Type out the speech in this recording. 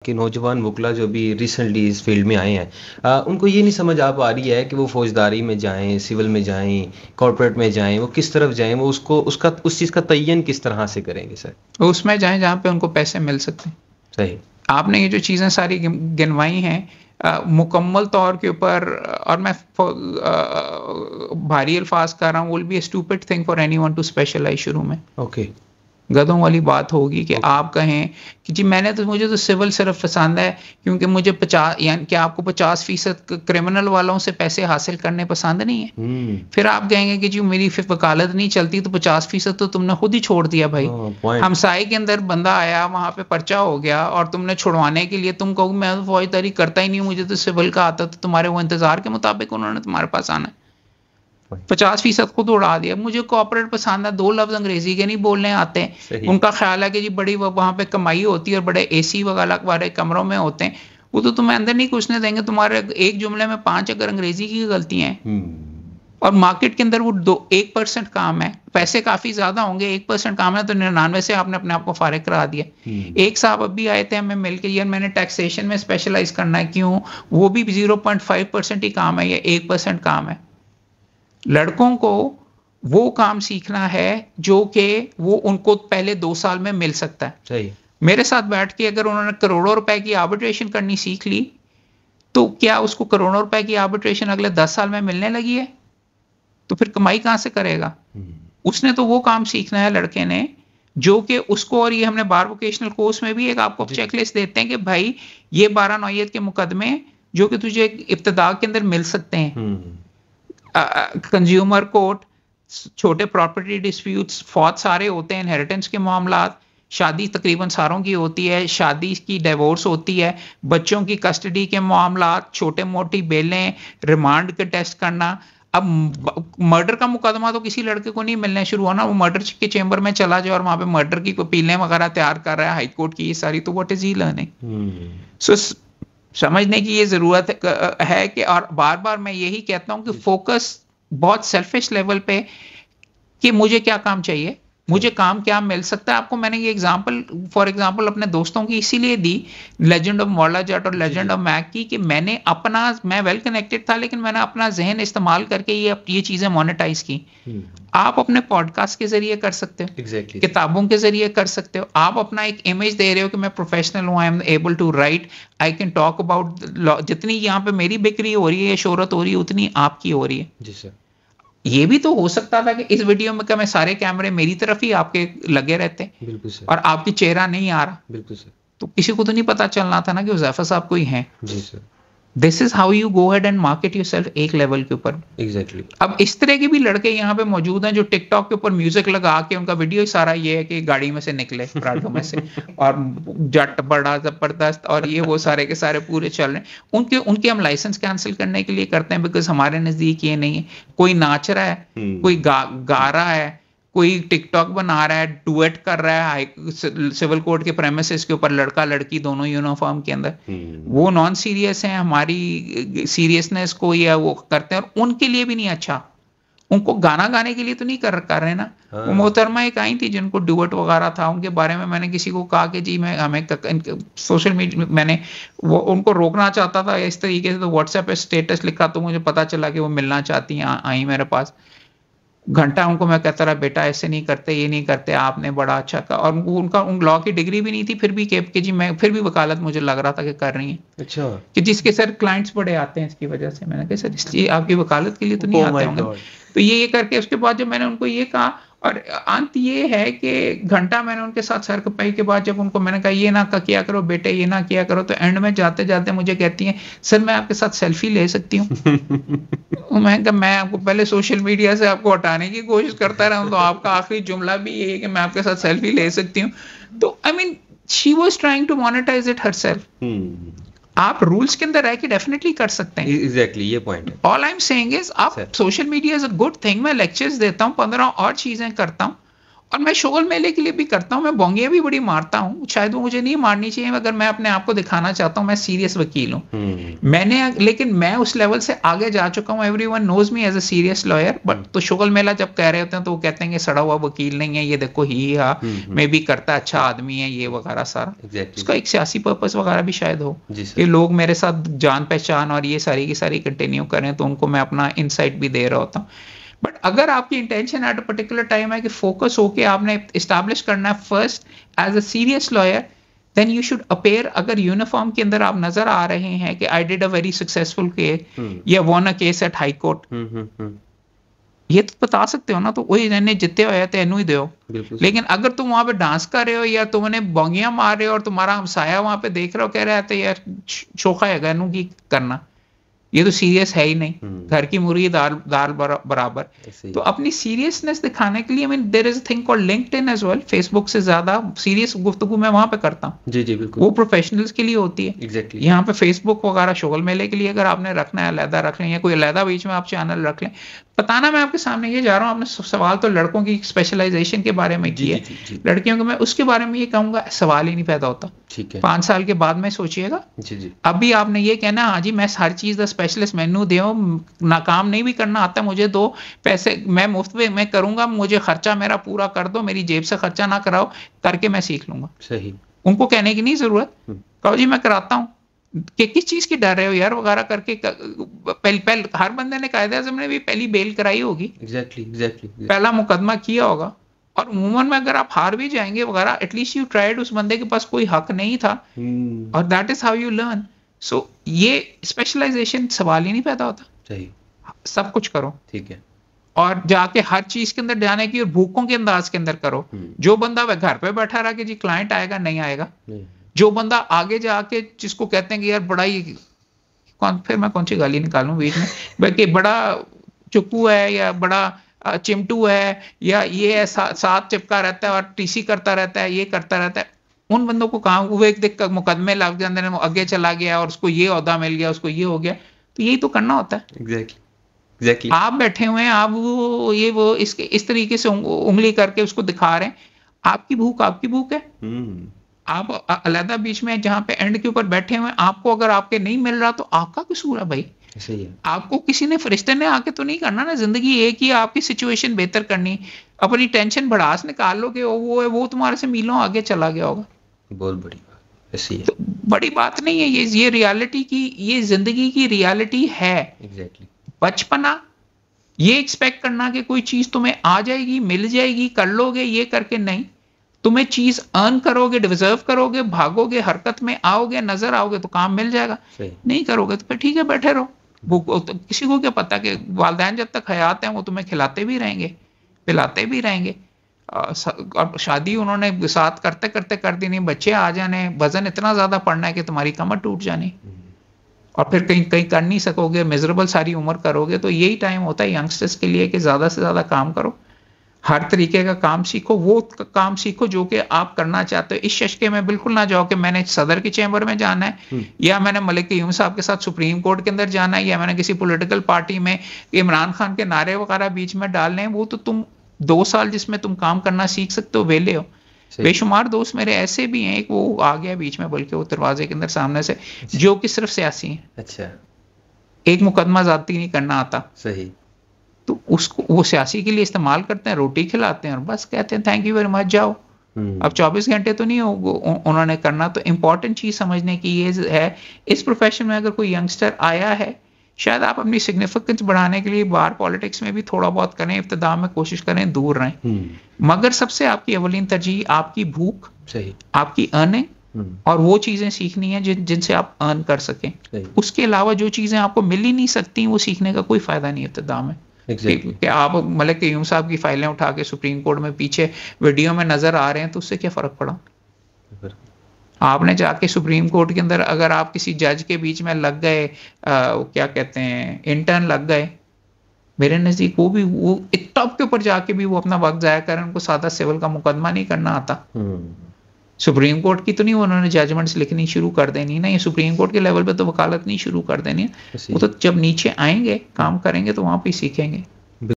कि नौजवान वकला जो भी रिसेंटली इस फील्ड में आए हैं, उनको ये नहीं समझ आ पा रही है कि वो फौजदारी में जाएं, सिविल में जाएं, कॉर्पोरेट में जाएं, वो किस तरफ जाएं, वो उसको उसका उस चीज़ का तयन किस तरह से करेंगे सर? उसमें जाएं जहाँ पे उनको पैसे मिल सकते हैं। सही। आपने ये जो चीज़ें सारी गिनवाई हैं मुकम्मल तौर के ऊपर, और मैं भारी अल्फाज कर रहा हूँ, will be a stupid thing for anyone to specialise शुरू में। ओके। गधों वाली बात होगी कि आप कहें कि जी मुझे तो सिविल सिर्फ पसंद है क्योंकि मुझे 50, यानी कि आपको 50% क्रिमिनल वालों से पैसे हासिल करने पसंद नहीं है। फिर आप कहेंगे कि जी मेरी फिर वकालत नहीं चलती, तो 50% तो तुमने खुद ही छोड़ दिया भाई। हमसाए के अंदर बंदा आया, वहां पे पर्चा हो गया, और तुमने छुड़वाने के लिए तुम कहोगे मैं फौजदारी करता ही नहीं, मुझे तो सिविल का आता, तो तुम्हारे वो इंतजार के मुताबिक उन्होंने तुम्हारे पास आना है। 50% खुद उड़ा दिया। मुझे कॉर्पोरेट पसंद है, 2 लफ्ज अंग्रेजी के नहीं बोलने आते हैं। उनका ख्याल है कि जी बड़ी वहां पे कमाई होती है और बड़े एसी वगैरह वाले कमरों में होते हैं, वो तो तुम्हें अंदर नहीं घुसने देंगे। तुम्हारे एक जुमले में 5 अगर अंग्रेजी की गलतियां हैं, और मार्केट के अंदर वो 1% काम है, पैसे काफी ज्यादा होंगे, 1% काम है, तो 99 से आपने अपने आप को फारिग करा दिया। एक साहब अभी आए थे हमें मिलके, यार मैंने टैक्सेशन में स्पेशलाइज करना है, क्यों? वो भी 0.5% ही काम है या 1% काम है। लड़कों को वो काम सीखना है जो कि वो उनको पहले 2 साल में मिल सकता है। सही। मेरे साथ बैठ के अगर उन्होंने करोड़ों रुपए की आर्बिट्रेशन करनी सीख ली, तो क्या उसको करोड़ों रुपए की आर्बिट्रेशन अगले 10 साल में मिलने लगी है? तो फिर कमाई कहां से करेगा? उसने तो वो काम सीखना है लड़के ने जो कि उसको, और ये हमने बार वोकेशनल कोर्स में भी एक आपको चेकलिस्ट देते हैं कि भाई ये 12 नौयत के मुकदमे जो कि तुझे इब्तिदा के अंदर मिल सकते हैं। कंज्यूमर कोर्ट, छोटे प्रॉपर्टी डिस्प्यूट्स बहुत सारे होते हैं, इनहेरिटेंस के मामलात, शादी तकरीबन सारों की होती है, शादी की डिवोर्स होती है, बच्चों की कस्टडी के मामलात, छोटे मोटी बेलें, रिमांड के टेस्ट करना। अब मर्डर का मुकदमा तो किसी लड़के को नहीं मिलने शुरू होना, वो मर्डर के चेंबर में चला जाए और वहां पे मर्डर की अपीलें वगैरह तैयार कर रहा है हाई कोर्ट की, ये सारी, तो व्हाट इज ही लर्निंग? सो समझने की ये जरूरत है कि, और बार बार मैं यही कहता हूं कि फोकस बहुत सेल्फिश लेवल पे कि मुझे क्या काम चाहिए, मुझे काम क्या मिल सकता है। आपको मैंने ये फॉर एग्जांपल अपने दोस्तों की इसीलिए दी, लेजेंड ऑफ मौला जट और लेजेंड ऑफ मैक की, कि मैं वेल कनेक्टेड था, लेकिन मैंने अपना जहन इस्तेमाल करके ये चीजें मोनेटाइज की। आप अपने पॉडकास्ट के जरिए कर सकते हो, किताबों के जरिए कर सकते हो, आप अपना एक इमेज दे रहे हो कि मैं प्रोफेशनल हूं, I am able to write, I can talk about, जितनी यहाँ पे मेरी बिक्री हो रही है या शोहरत हो रही है, उतनी आपकी हो रही है। जी सर। ये भी तो हो सकता था कि इस वीडियो में मैं सारे कैमरे मेरी तरफ ही आपके लगे रहते, बिल्कुल सर, और आपकी चेहरा नहीं आ रहा, बिल्कुल सर, तो किसी को तो नहीं पता चलना था ना कि हुज़ैफा साहब कोई हैं। जी sir. This is how you go ahead and market yourself एक लेवल के ऊपर। एग्जैक्टली। अब इस तरह के भी लड़के यहाँ पे मौजूद हैं जो टिकटॉक के ऊपर म्यूजिक लगा के, उनका वीडियो सारा ये है कि गाड़ी में से निकले, प्राडो में से, और जट बड़ा जबरदस्त, और ये वो सारे के सारे पूरे चल रहे हैं। उनके हम लाइसेंस कैंसिल करने के लिए करते हैं, बिकॉज हमारे नजदीक ये नहीं है। कोई नाच रहा है, कोई गा रहा है, कोई टिकटॉक बना रहा है, डुएट कर रहा है सिविल कोर्ट के प्रेमिसेस के ऊपर, लड़का लड़की दोनों यूनिफॉर्म के अंदर, वो नॉन सीरियस हैं, हमारी सीरियसनेस को या वो करते हैं, और उनके लिए भी नहीं अच्छा। उनको गाना गाने के लिए तो नहीं कर रहे ना। वो मोहतरमा एक आई थी जिनको डुएट वगैरह था, उनके बारे में मैंने किसी को कहा कि जी हमें सोशल मीडिया, मैंने वो उनको रोकना चाहता था इस तरीके से, तो व्हाट्सएप पे स्टेटस लिखा, तो मुझे पता चला कि वो मिलना चाहती हैं, आई मेरे पास। घंटा उनको मैं कहता रहा, बेटा ऐसे नहीं करते, ये नहीं करते, आपने बड़ा अच्छा कहा, और उन लॉ की डिग्री भी नहीं थी, फिर भी कि जी मैं फिर भी वकालत मुझे लग रहा था कि कर रही है। अच्छा। कि जिसके सर क्लाइंट्स बड़े आते हैं इसकी वजह से, मैंने कहा सर इसलिए आपकी वकालत के लिए तो नहीं आते होंगे। तो ये करके उसके बाद जब मैंने उनको ये कहा, और अंत ये है कि घंटा मैंने उनके साथ सर खपाई के बाद जब उनको मैंने कहा ये ना किया करो बेटे, ये ना किया करो, तो एंड में जाते जाते मुझे कहती हैं, सर मैं आपके साथ सेल्फी ले सकती हूँ? मैं कहा मैं आपको पहले सोशल मीडिया से आपको हटाने की कोशिश करता रहा हूँ, तो आपका आखिरी जुमला भी ये है कि मैं आपके साथ सेल्फी ले सकती हूँ। तो I mean she was trying to monetise it herself. आप रूल्स के अंदर रह के डेफिनेटली कर सकते हैं। एग्जैक्टली, ये पॉइंट है। All I am saying is, आप social media is a good thing, मैं लेक्चर्स देता हूँ, 15 और चीजें करता हूँ, और मैं शोगल मेले के लिए भी करता हूँ, मैं बोंगियां भी बड़ी मारता हूँ, शायद वो मुझे नहीं मारनी चाहिए, अगर मैं अपने आप को दिखाना चाहता हूँ मैं सीरियस वकील हूँ। लेकिन मैं उस लेवल से आगे जा चुका हूँ, everyone knows me as a serious lawyer. But तो शोगल मेला जब कह रहे होते हैं तो वो कहते हैं कि सड़ा हुआ वकील नहीं है, ये देखो ही मैं भी करता अच्छा आदमी है, ये वगैरह सारा। उसका एक सियासी पर्पस वगैरह भी शायद हो कि लोग मेरे साथ जान पहचान और ये सारी की सारी कंटिन्यू करें, तो उनको मैं अपना इनसाइट भी दे रहा होता हूँ। बट अगर आपकी intention at a particular time है कि फोकस होके आपने इस्टेब्लिश करना है first as a serious lawyer, then you should appear. अगर यूनिफॉर्म के अंदर आप नजर आ रहे हैं कि I did a very successful case या won a case at high court, ये तो बता सकते हो ना, तो वही इन्हें जितते हुए तो इनू ही दो। लेकिन अगर तुम वहां पे डांस कर रहे हो या तुमने बोंगियां मार रहे हो और तुम्हारा हमसाया वहां पे देख रहे हो, कह रहे तो यार शोखा है इनू की करना, ये तो सीरियस है ही नहीं, घर की मुर्गी दाल बराबर। तो अपनी सीरियसनेस दिखाने के लिए I mean there is a thing called LinkedIn as well. Facebook से ज्यादा सीरियस गुफ्तगू मैं वहां पे करता हूँ। जी बिल्कुल, वो प्रोफेशनल्स के लिए होती है। एग्जैक्टली। यहाँ पे फेसबुक वगैरह शोगल मेले के लिए अगर आपने रखना है अलहदा रख लें, या कोई अलहदा बीच में आप चैनल रख लें। बताना मैं आपके सामने ये जा रहा हूँ, आपने सवाल तो लड़कों की स्पेशलाइजेशन के बारे में किया है, लड़कियों को मैं उसके बारे में ये कहूंगा सवाल ही नहीं पैदा होता। ठीक है, 5 साल के बाद में सोचिएगा। जी। अभी आपने ये कहना हाँ जी मैं हर चीज का स्पेशलिस्ट, मैनू दो, नाकाम नहीं भी करना आता मुझे, 2 पैसे मैं मुफ्त में मैं करूंगा, मुझे खर्चा मेरा पूरा कर दो, मेरी जेब से खर्चा ना कराओ, करके मैं सीख लूंगा। सही। उनको कहने की नहीं जरूरत, कहो जी मैं कराता हूँ, कि किस चीज की डर रहे हो यार वगैरह करके। पहले हर बंदे ने कायदे आज़म ने भी पहली बेल कराई होगी, एग्जैक्टली पहला मुकदमा किया होगा, और उमूमन में अगर आप हार भी जाएंगे वगैरह, एटलीस्ट यू ट्राइड, उस बंदे के पास कोई हक नहीं था, और that is how you learn. So ये स्पेशलाइजेशन सवाल ही नहीं पैदा होता। सही, सब कुछ करो, ठीक है, और जाके हर चीज के अंदर जाने की और भूखों के अंदाज के अंदर करो। जो बंदा वह घर पे बैठा रहा कि जी क्लाइंट आएगा, नहीं आएगा। जो बंदा आगे जाके जिसको कहते हैं कि यार बड़ा ही फिर मैं कौन सी गाली निकालूं बीच में, बल्कि बड़ा चुक्कू है या बड़ा चिमटू है या ये साथ चिपका रहता है और टीसी करता रहता है, ये करता रहता है, उन बंदों को कहा वो एक देख मुकदमे लग जाते हैं, वो आगे चला गया और उसको ये ओहदा मिल गया, उसको ये हो गया। तो यही तो करना होता है। एग्जैक्टली। आप बैठे हुए हैं, आप वो इसके इस तरीके से उंगली करके उसको दिखा रहे हैं, आपकी भूख है। आप अलहदा बीच में जहां पे एंड के ऊपर बैठे हुए, आपको अगर आपके नहीं मिल रहा तो आपका कसूर है भाई। सही है। आपको किसी ने फरिश्ते ने आके तो नहीं करना ना, जिंदगी एक ही, आपकी सिचुएशन बेहतर करनी, अपनी टेंशन भड़ास निकाल लो कि वो तुम्हारे से मीलों आगे चला गया होगा। बहुत बड़ी बात ऐसी है। तो बड़ी बात नहीं है ये रियलिटी की, ये जिंदगी की रियलिटी है। एग्जैक्टली। बचपना ये एक्सपेक्ट करना कि कोई चीज तुम्हें आ जाएगी, मिल जाएगी, कर लोगे, ये करके नहीं। तुम्हें चीज अर्न करोगे, डिजर्व करोगे, भागोगे, हरकत में आओगे, नजर आओगे तो काम मिल जाएगा। नहीं करोगे तो फिर ठीक है बैठे रहो। तो किसी को क्या पता कि वालिदैन जब तक हयात हैं वो तुम्हें खिलाते भी रहेंगे, पिलाते भी रहेंगे। और शादी उन्होंने साथ करते करते कर दी, नहीं बच्चे आ जाने, वजन इतना ज्यादा पड़ना है कि तुम्हारी कमर टूट जानी, और फिर कहीं कर नहीं सकोगे, मिजरेबल सारी उम्र करोगे। तो यही टाइम होता है यंगस्टर्स के लिए कि ज्यादा से ज्यादा काम करो, हर तरीके का काम सीखो, वो काम सीखो जो कि आप करना चाहते हो। इस शशके में बिल्कुल ना जाओ कि मैंने सदर की चैम्बर में जाना है, या मैंने मलिक क़य्यूम साहब के साथ सुप्रीम कोर्ट के अंदर जाना है, या मैंने किसी पॉलिटिकल पार्टी में इमरान खान के नारे वगैरह बीच में डालने हैं। वो तो तुम 2 साल जिसमें तुम काम करना सीख सकते हो, वेले हो। बेशुमार दोस्त मेरे ऐसे भी हैं, एक वो आ गया बीच में बल्कि वो दरवाजे के अंदर सामने से, जो कि सिर्फ सियासी है। अच्छा। एक मुकदमा ज़्यादती नहीं करना आता। सही। तो उसको वो सियासी के लिए इस्तेमाल करते हैं, रोटी खिलाते हैं और बस कहते हैं थैंक यू वेरी मच, जाओ। अब 24 घंटे तो नहीं उन्होंने करना। तो इंपॉर्टेंट चीज समझने की ये है, इस प्रोफेशन में अगर कोई यंगस्टर आया है, शायद आप अपनी सिग्निफिकेंस बढ़ाने के लिए बाहर पॉलिटिक्स में भी थोड़ा बहुत करें, इब्तिदा में कोशिश करें, दूर रहें। मगर सबसे आपकी अवलीन तरजीह आपकी भूख, सही, आपकी अर्निंग और वो चीजें सीखनी है जिनसे आप अर्न कर सकें। उसके अलावा जो चीजें आपको मिल ही नहीं सकती, वो सीखने का कोई फायदा नहीं इब्तिदा में। कि आप मलिक क़य्यूम साहब की फाइलें उठा के सुप्रीम कोर्ट में पीछे वीडियो में नजर आ रहे हैं, तो उससे क्या फर्क पड़ा? आपने जाके सुप्रीम कोर्ट के अंदर अगर आप किसी जज के बीच में लग गए, क्या कहते हैं, इंटर्न लग गए, मेरे नजदीक वो टॉप के ऊपर जाके भी वो अपना वक्त जाया करें, उनको सादा सिविल का मुकदमा नहीं करना आता। सुप्रीम कोर्ट की तो नहीं उन्होंने जजमेंट्स लिखनी शुरू कर देनी ना, ये सुप्रीम कोर्ट के लेवल पे तो वकालत नहीं शुरू कर देनी है। वो तो जब नीचे आएंगे, काम करेंगे, तो वहां पे सीखेंगे।